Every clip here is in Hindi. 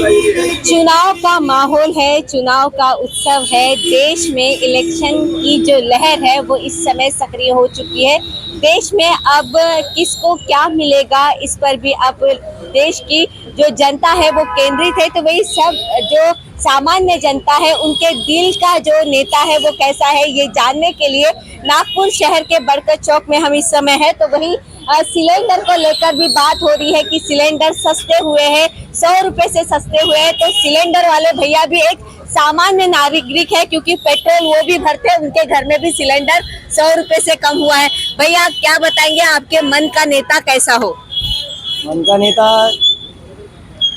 चुनाव का माहौल है, चुनाव का उत्सव है। देश में इलेक्शन की जो लहर है वो इस समय सक्रिय हो चुकी है। देश में अब किसको क्या मिलेगा इस पर भी अब देश की जो जनता है वो केंद्रित है। तो वही सब जो सामान्य जनता है उनके दिल का जो नेता है वो कैसा है ये जानने के लिए नागपुर शहर के बरकत चौक में हम इस समय है। तो वही सिलेंडर को लेकर भी बात हो रही है कि सिलेंडर सस्ते हुए हैं, 100 रुपए से सस्ते हुए हैं। तो सिलेंडर वाले भैया भी एक सामान्य नागरिक है क्योंकि पेट्रोल वो भी भरते हैं, उनके घर में भी सिलेंडर 100 रुपए से कम हुआ है। भैया क्या बताएंगे आपके मन का नेता कैसा हो? मन का नेता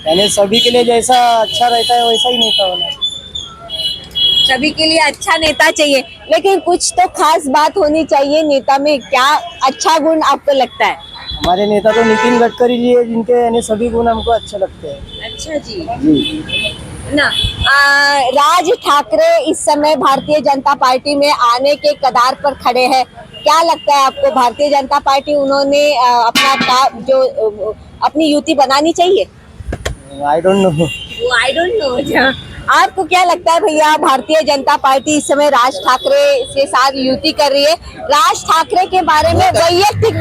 यानी सभी के लिए जैसा अच्छा रहता है वैसा ही नेता होना। सभी के लिए अच्छा नेता चाहिए, लेकिन कुछ तो खास बात होनी चाहिए नेता में। क्या अच्छा गुण आपको लगता है? हमारे नेता तो नितिन गडकरी जी है, जिनके यानी सभी गुण हमको अच्छे लगते हैं। अच्छा जी ना। राज ठाकरे इस समय भारतीय जनता पार्टी में आने के कगार पर खड़े हैं। क्या लगता है आपको, भारतीय जनता पार्टी उन्होंने अपनी युति बनानी चाहिए? I don't know. I don't know. आपको क्या लगता है भैया, भारतीय जनता पार्टी इस समय राज ठाकरे के साथ युति कर रही है। राज ठाकरे के बारे में वैयक्तिक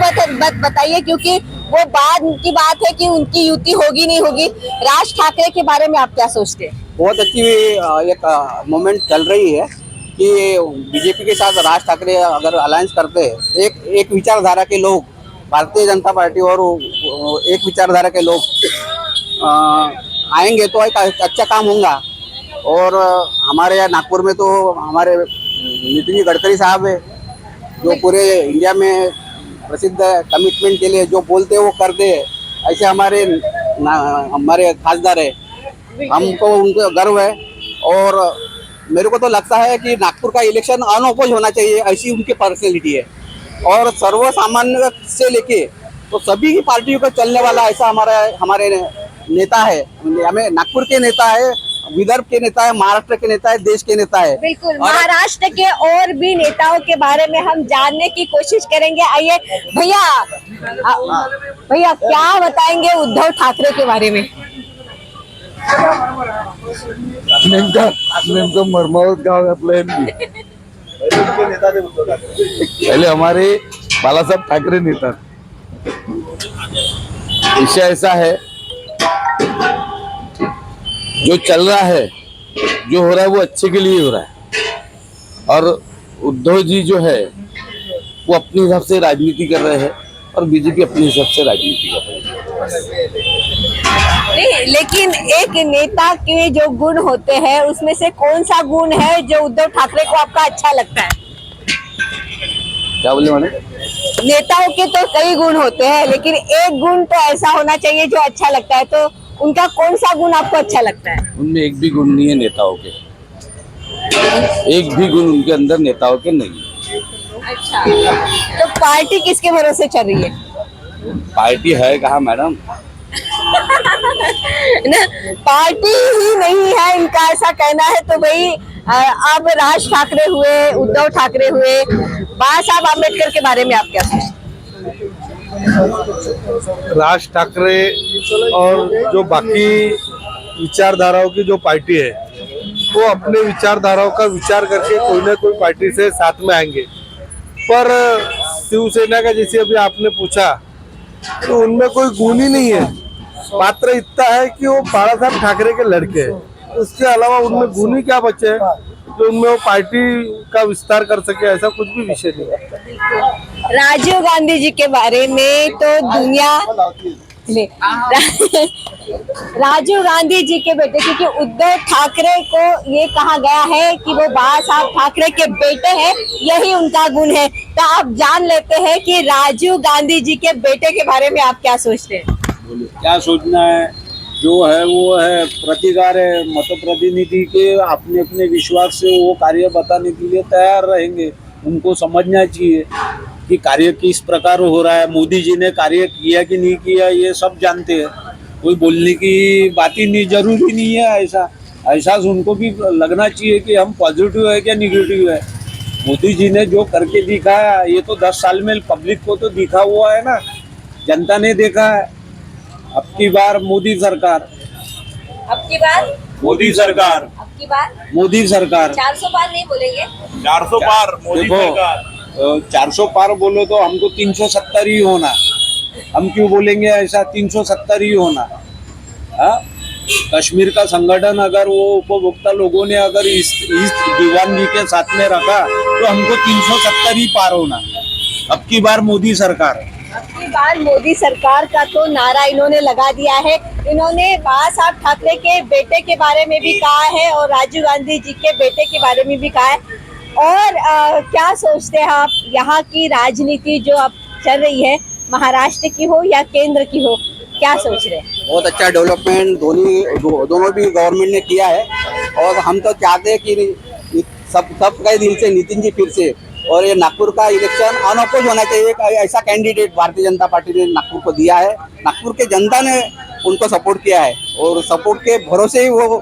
बताइए, क्योंकि वो बाद की बात है कि उनकी युति होगी नहीं होगी। राज ठाकरे के बारे में आप क्या सोचते हैं? बहुत अच्छी एक मोमेंट चल रही है कि बीजेपी के साथ राज ठाकरे अगर अलायंस करते हैं, एक विचारधारा के लोग, भारतीय जनता पार्टी और एक विचारधारा के लोग आएंगे तो एक अच्छा काम होगा। और हमारे यहाँ नागपुर में तो हमारे नितिन गडकरी साहब है, जो पूरे इंडिया में प्रसिद्ध है। कमिटमेंट के लिए जो बोलते हैं वो करते हैं। ऐसे हमारे खासदार है, हमको उनको गर्व है। और मेरे को तो लगता है कि नागपुर का इलेक्शन अनओपोज होना चाहिए, ऐसी उनकी पर्सनैलिटी है। और सर्वसामान्य से लेके तो सभी की पार्टियों का चलने वाला ऐसा हमारे नेता है। हमें नागपुर के नेता है, विदर्भ के नेता है, महाराष्ट्र के नेता है, देश के नेता है। बिल्कुल, महाराष्ट्र के और भी नेताओं के बारे में हम जानने की कोशिश करेंगे। आइए भैया क्या बताएंगे उद्धव ठाकरे के बारे में? नेमकं मरमावत गाव है आपलं पहले हमारे बालासाहेब ठाकरे नेता। विषय ऐसा है, जो चल रहा है, जो हो रहा है वो अच्छे के लिए हो रहा है। और उद्धव जी जो है वो अपने हिसाब से राजनीति कर रहे हैं और बीजेपी अपने हिसाब से राजनीति कर रही है। नहीं, लेकिन एक नेता के जो गुण होते हैं उसमें से कौन सा गुण है जो उद्धव ठाकरे को आपका अच्छा लगता है? क्या बोले मैंने? नेताओं के तो कई गुण होते हैं, लेकिन एक गुण तो ऐसा होना चाहिए जो अच्छा लगता है। तो उनका कौन सा गुण आपको अच्छा लगता है? उनमें एक भी गुण नहीं है नेताओं के, एक भी गुण उनके अंदर नेताओं के नहीं है। अच्छा, तो पार्टी किसके भरोसे चल रही है? पार्टी है कहाँ मैडम? ना, पार्टी ही नहीं है इनका, ऐसा कहना है। तो भाई अब राज ठाकरे हुए, उद्धव ठाकरे हुए, बाबा साहब आम्बेडकर के बारे में आप क्या सोचते हैं? राज ठाकरे और जो बाकी विचारधाराओं की जो पार्टी है वो अपने विचारधाराओं का विचार करके कोई ना कोई पार्टी से साथ में आएंगे। पर शिवसेना का जैसे अभी आपने पूछा तो उनमें कोई गुण ही नहीं है, मात्र इतना है कि वो बाला साहब ठाकरे के लड़के हैं। उसके अलावा उनमें गुण ही क्या बचे हैं जो उनमें वो पार्टी का विस्तार कर सके, ऐसा कुछ भी विषय नहीं है। राजीव गांधी जी के बारे में तो दुनिया राजीव गांधी जी के बेटे, क्योंकि उद्धव ठाकरे को ये कहा गया है कि वो बाला साहब ठाकरे के बेटे हैं, यही उनका गुण है। तो आप जान लेते हैं कि राजीव गांधी जी के बेटे के बारे में आप क्या सोचते हैं? क्या सोचना है, जो है वो है प्रतिकार है। मत प्रतिनिधि के अपने अपने विश्वास से वो कार्य बताने के लिए तैयार रहेंगे। उनको समझना चाहिए कि कार्य किस प्रकार हो रहा है। मोदी जी ने कार्य किया कि नहीं किया ये सब जानते हैं, कोई बोलने की बात ही नहीं, जरूरी नहीं है। ऐसा उनको भी लगना चाहिए कि हम पॉजिटिव है क्या निगेटिव है। मोदी जी ने जो करके दिखाया, ये तो 10 साल में पब्लिक को तो दिखा हुआ है ना, जनता ने देखा है। अब की बार मोदी सरकार अब की बार मोदी सरकार। अब की बार मोदी सरकार। 400 पार नहीं बोलेंगे? 400 पार मोदी देखो, सरकार। 400 पार बोलो तो हमको 370 ही होना। हम क्यों बोलेंगे ऐसा 370 ही होना? हाँ? कश्मीर का संगठन अगर वो उपभोक्ता लोगों ने अगर इस दीवानगी के साथ में रखा तो हमको 370 ही पार होना। अब की बार मोदी सरकार। अब की बार मोदी सरकार का तो नारा इन्होंने लगा दिया है। इन्होंने बाला साहब ठाकरे के बेटे के बारे में भी कहा है और राजीव गांधी जी के बेटे के बारे में भी कहा है। और क्या सोचते हैं आप, यहाँ की राजनीति जो अब चल रही है, महाराष्ट्र की हो या केंद्र की हो, क्या सोच रहे हैं? बहुत अच्छा डेवलपमेंट दोनों भी गवर्नमेंट ने किया है और हम तो चाहते हैं कि सबका दिल से नितिन जी फिर से। और ये नागपुर का इलेक्शन अनअपोज होना चाहिए। एक ऐसा कैंडिडेट भारतीय जनता पार्टी ने नागपुर को दिया है, नागपुर के जनता ने उनको सपोर्ट किया है और सपोर्ट के भरोसे ही वो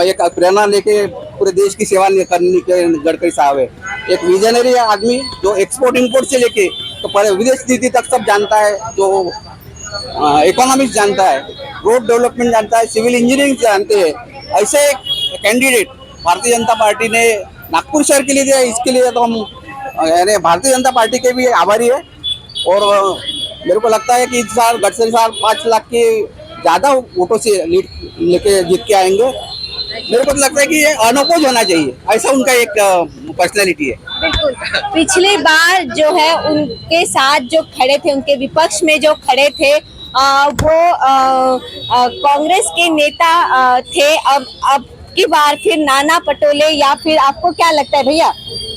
एक प्रेरणा लेके पूरे देश की सेवा करने के गडकरी साहब है। एक विजनरी आदमी जो एक्सपोर्ट इंपोर्ट से लेके तो पर विदेश नीति तक सब जानता है, जो इकोनॉमिक्स जानता है, रोड डेवलपमेंट जानता है, सिविल इंजीनियरिंग जानते हैं। ऐसे एक कैंडिडेट भारतीय जनता पार्टी ने नागपुर शहर के लिए दिया। इसके लिए तो हम यानी भारतीय जनता पार्टी के भी आभारी है। और मेरे को लगता है कि इस साल गडकरी साहब 5 लाख के ज़्यादा वोटों से लीड लेके जीत के आएंगे। मेरे को लगता है कि ये अनअपोज होना चाहिए, ऐसा उनका एक पर्सनैलिटी है। बिल्कुल। पिछली बार जो है उनके साथ जो खड़े थे, उनके विपक्ष में जो खड़े थे वो कांग्रेस के नेता थे। अब की बार फिर नाना पटोले, या फिर आपको क्या लगता है भैया,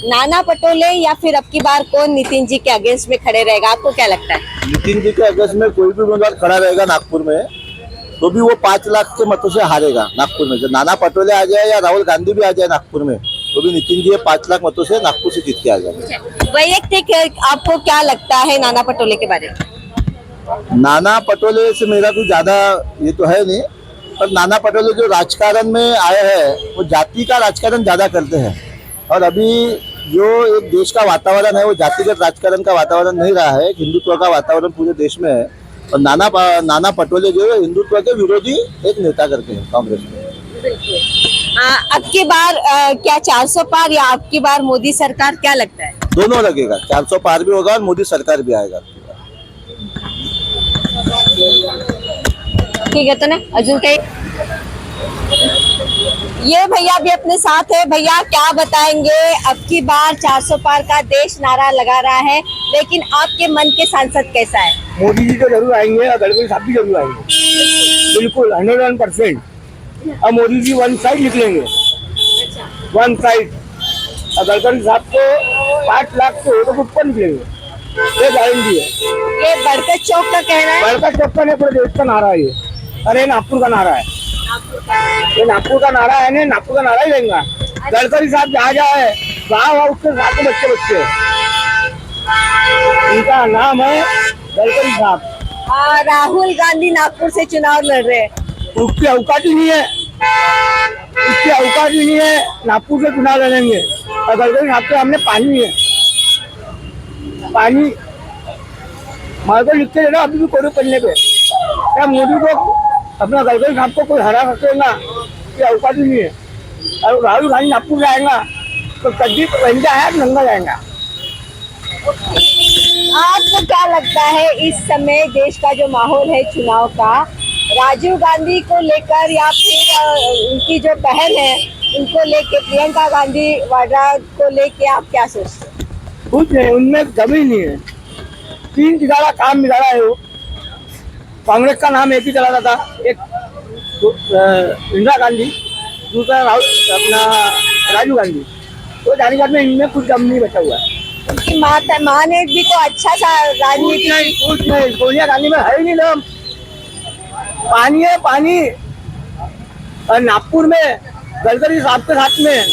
नाना पटोले या फिर अब की बार कौन नितिन जी के अगेंस्ट में खड़े रहेगा? आपको क्या लगता है? नितिन जी के अगेंस्ट में कोई भी उम्मीदवार खड़ा रहेगा नागपुर में तो भी वो 5 लाख के मतों से हारेगा नागपुर में। जब नाना पटोले आ जाए या राहुल गांधी भी आ जाए नागपुर में तो भी नितिन जी 5 लाख मतों से नागपुर से जीत के आ जाएंगे। वैयक्तिक आपको क्या लगता है नाना पटोले के बारे में? नाना पटोले से मेरा कोई ज्यादा ये तो है नहीं, पर नाना पटोले जो राजकारण में आए हैं वो जाति का राजकारण ज्यादा करते हैं। और अभी जो एक देश का वातावरण है वो जातिगत राजकारण का वातावरण नहीं रहा है, हिंदुत्व का वातावरण पूरे देश में है। और नाना पटोले जो है हिंदुत्व के विरोधी एक नेता करके हैं कांग्रेस में। अब की बार क्या 400 पार या अब की बार मोदी सरकार, क्या लगता है? दोनों लगेगा, 400 पार भी होगा और मोदी सरकार भी आएगा। ठीक है, तो ना अजून काही? ये भैया भी अपने साथ है। भैया क्या बताएंगे, अब की बार 400 पार का देश नारा लगा रहा है, लेकिन आपके मन के सांसद कैसा है? मोदी जी तो जरूर आएंगे और गडकरी साहब भी जरूर आएंगे, बिल्कुल 101%। अब मोदी जी वन साइड निकलेंगे, वन साइड। और गडकरी साहब को 5 लाख के वोटों के ऊपर निकलेंगे, ये गारंटी है। ये बरकत चौक का कहना है। बरकत चौक का नहीं, पूरे देश का नारा है ये। अरे नागपुर का नारा है, ये नागपुर का नारा है ना, नागपुर का नारा ही रहेगा। गडकरी साहब जहाँ जाए गाँव उसके साथ में बच्चे इनका नाम है गडकरी साहब। राहुल गांधी नागपुर से चुनाव लड़ रहे हैं। उसकी औकात ही नहीं है, उसकी औकात ही नहीं है, नागपुर से चुनाव लड़ेंगे। और गडकरी साहब के सामने पानी है, पानी मार्को लिख के देना अभी भी कोड़े पड़ने पे। क्या मोदी को अपना गडकरी साहब को कोई हरा सकेगा? ये औकात ही नहीं है। और राहुल गांधी नागपुर जाएगा तो कभी रंजा है, नंगा जाएगा। आपको क्या लगता है इस समय देश का जो माहौल है चुनाव का, राजीव गांधी को लेकर या फिर उनकी जो बहन है उनको लेके, प्रियंका गांधी वाड्रा को लेके आप क्या सोचते हैं? कुछ नहीं, उनमें कमी नहीं है। 3 बिगाड़ा काम बिगाड़ा है वो। कांग्रेस का नाम एक ही चला था, एक इंदिरा गांधी, दूसरा अपना राजीव गांधी। तो जाने में इनमें कुछ दम नहीं बचा हुआ है। उनकी माँ ने भी तो अच्छा सा राजनीति। कुछ नहीं, सोनिया गांधी में है ही नहीं दम। पानी है पानी। और नागपुर में गडकरी साहब के साथ में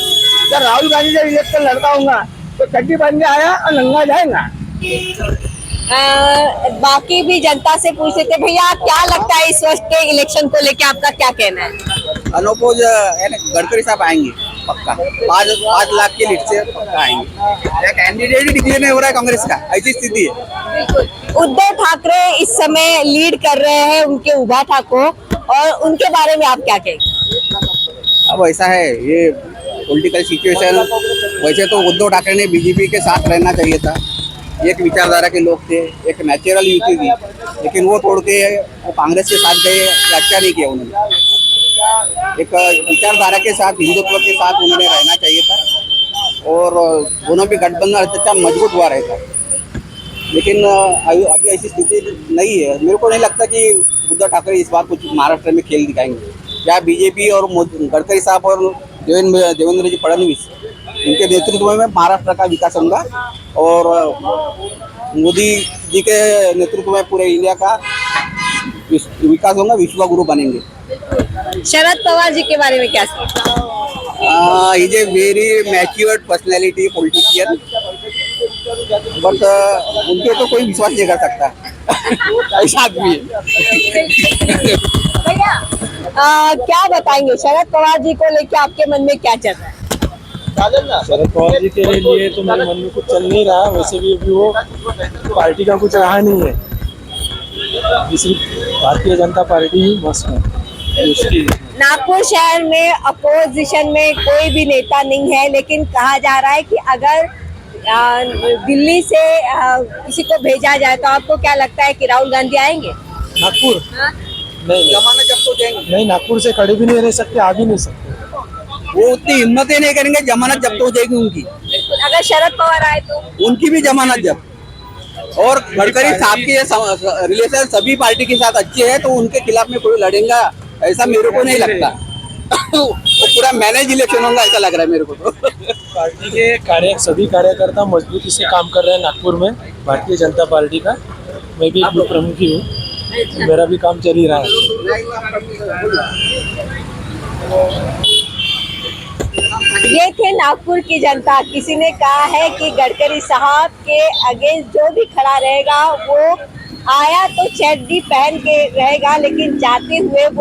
जब राहुल गांधी से इलेक्शन लड़ता होगा तो चड्डी पहन के आया और नंगा जाएगा। बाकी भी जनता से पूछते थे, भैया क्या लगता है इस वक्त के इलेक्शन को लेके, आपका क्या कहना है? अनोपोज गडकरी साहब आएंगे पक्का, 5 लाख के लीड से पक्का आएंगे। कैंडिडेट ही डिक्लेयर नहीं हो रहा है कांग्रेस का, ऐसी स्थिति है। बिल्कुल। उद्धव ठाकरे इस समय लीड कर रहे हैं उनके उभा ठाकुर, और उनके बारे में आप क्या कहेंगे? अब ऐसा है ये पॉलिटिकल सिचुएशन, वैसे तो उद्धव ठाकरे ने बीजेपी के साथ रहना चाहिए था, एक विचारधारा के लोग थे, एक नेचुरल युति थी, लेकिन वो तोड़ के वो कांग्रेस के साथ गए, ये अच्छा नहीं किया उन्होंने। एक विचारधारा के साथ, हिंदुत्व के साथ उन्होंने रहना चाहिए था और दोनों भी गठबंधन अच्छा मजबूत हुआ रहता, लेकिन अभी ऐसी स्थिति नहीं है। मेरे को नहीं लगता कि उद्धव ठाकरे इस बार कुछ महाराष्ट्र में खेल दिखाएंगे। क्या बीजेपी और गडकरी साहब और देवेंद्र जी फडणवीस, इनके नेतृत्व में महाराष्ट्र का विकास होगा और मोदी जी के नेतृत्व में पूरे इंडिया का विकास होगा, विश्व गुरु बनेंगे। शरद पवार जी के बारे में क्या सोचते? Is a very matured personality politician, but उनके तो कोई विश्वास नहीं कर सकता ऐसा आदमी है। भैया क्या बताएंगे शरद पवार जी को लेके आपके मन में क्या चल रहा है? शरद पवार जी के लिए तो मेरे मन में कुछ चल नहीं रहा, वैसे भी अभी वो पार्टी का कुछ रहा नहीं है, सिर्फ भारतीय जनता पार्टी ही मस्त है उसकी। नागपुर शहर में अपोजिशन में कोई भी नेता नहीं है, लेकिन कहा जा रहा है कि अगर दिल्ली से किसी को भेजा जाए तो आपको क्या लगता है कि राहुल गांधी आएंगे नागपुर? नहीं जमानत जब्त हो जाएंगे, नहीं, नागपुर से खड़े भी नहीं रह सकते, आ भी नहीं सकते। वो उतनी हिम्मत ही नहीं करेंगे, जमानत जब्त हो जाएगी उनकी। अगर शरद पवार आए तो उनकी भी जमानत जब्त। और गडकरी साहब के रिलेशन सभी पार्टी के साथ अच्छे हैं, तो उनके खिलाफ में कोई लड़ेगा ऐसा मेरे को नहीं लगता। वो पूरा मैनेज इलेक्शन होगा ऐसा लग रहा है मेरे को तो। पार्टी के सभी कार्यकर्ता मजबूती से काम कर रहे हैं नागपुर में, भारतीय जनता पार्टी का। मैं भी एक प्रमुख ही हूँ, मेरा भी काम चल ही रहा है। ये थे नागपुर की जनता। किसी ने कहा है कि गडकरी साहब के अगेंस्ट जो भी खड़ा रहेगा वो आया तो चड्डी पहन के रहेगा, लेकिन जाते हुए वो